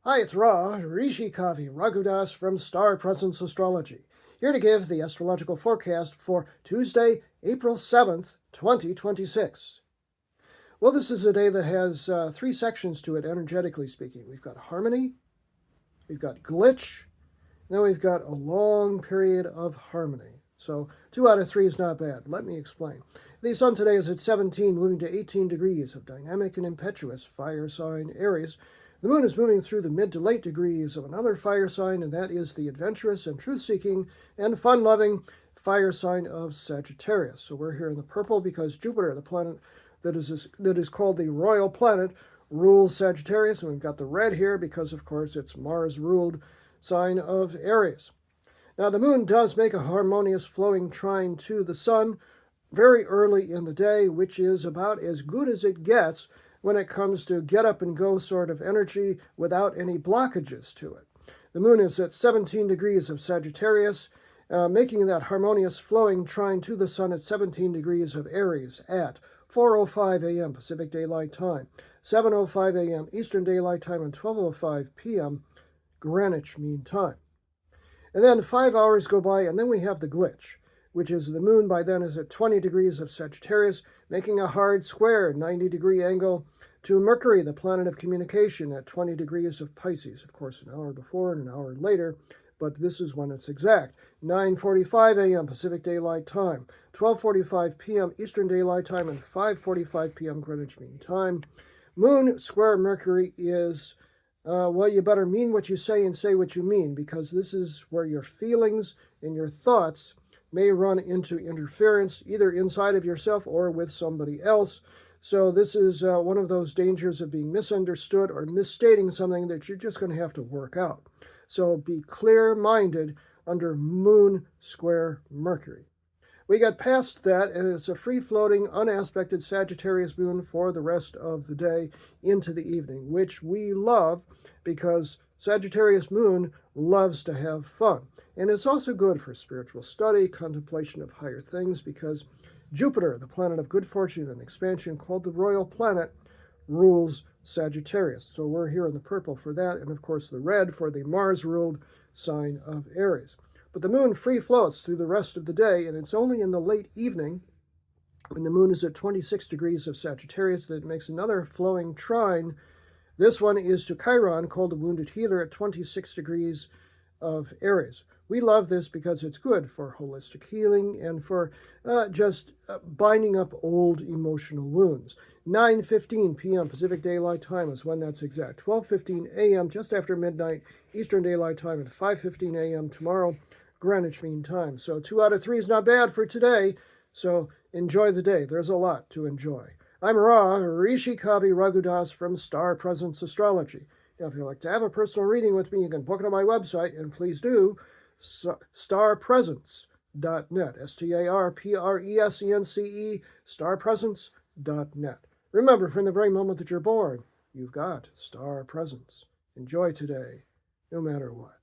Hi, it's Ra, Rishi Kavi Raghudas from Star Presence Astrology, here to give the astrological forecast for Tuesday, April 7th, 2026. Well, this is a day that has three sections to it, energetically speaking. We've got harmony, we've got glitch, then we've got a long period of harmony. So 2 out of 3 is not bad. Let me explain. The sun today is at 17, moving to 18 degrees of dynamic and impetuous fire sign Aries. The moon is moving through the mid to late degrees of another fire sign, and that is the adventurous and truth-seeking and fun-loving fire sign of Sagittarius. So we're here in the purple because Jupiter, the planet that is called the royal planet, rules Sagittarius, and we've got the red here because, of course, it's Mars-ruled sign of Aries. Now, the moon does make a harmonious flowing trine to the sun very early in the day, which is about as good as it gets when it comes to get up and go sort of energy without any blockages to it. The moon is at 17 degrees of Sagittarius, making that harmonious flowing trine to the sun at 17 degrees of Aries at 4:05 a.m. Pacific Daylight Time, 7:05 a.m. Eastern Daylight Time, and 12:05 p.m. Greenwich Mean Time. And then 5 hours go by, and then we have the glitch, which is the moon by then is at 20 degrees of Sagittarius, making a hard square 90-degree angle to Mercury, the planet of communication, at 20 degrees of Pisces. Of course, an hour before and an hour later, but this is when it's exact. 9:45 a.m. Pacific Daylight Time, 12:45 p.m. Eastern Daylight Time, and 5:45 p.m. Greenwich Mean Time. Moon square Mercury is, well, you better mean what you say and say what you mean, because this is where your feelings and your thoughts may run into interference, either inside of yourself or with somebody else. So this is one of those dangers of being misunderstood or misstating something that you're just going to have to work out. So be clear-minded under Moon square Mercury. We got past that, and it's a free-floating, unaspected Sagittarius moon for the rest of the day into the evening, which we love because Sagittarius moon loves to have fun. And it's also good for spiritual study, contemplation of higher things, because Jupiter, the planet of good fortune and expansion, called the royal planet, rules Sagittarius. So we're here in the purple for that, and of course the red for the Mars-ruled sign of Aries. But the moon free floats through the rest of the day, and it's only in the late evening, when the moon is at 26 degrees of Sagittarius, that it makes another flowing trine. This one is to Chiron, called the wounded healer, at 26 degrees of Aries. We love this because it's good for holistic healing and for just binding up old emotional wounds. 9:15 p.m. Pacific Daylight Time is when that's exact. 12:15 a.m. just after midnight Eastern Daylight Time, and 5:15 a.m. tomorrow Greenwich Mean Time. So 2 out of 3 is not bad for today. So enjoy the day. There's a lot to enjoy. I'm Ra, Rishi Kavi Raghudas from Star Presence Astrology. Now, if you'd like to have a personal reading with me, you can book it on my website, and please do, starpresence.net, StarPresence, starpresence.net. Remember, from the very moment that you're born, you've got star presence. Enjoy today, no matter what.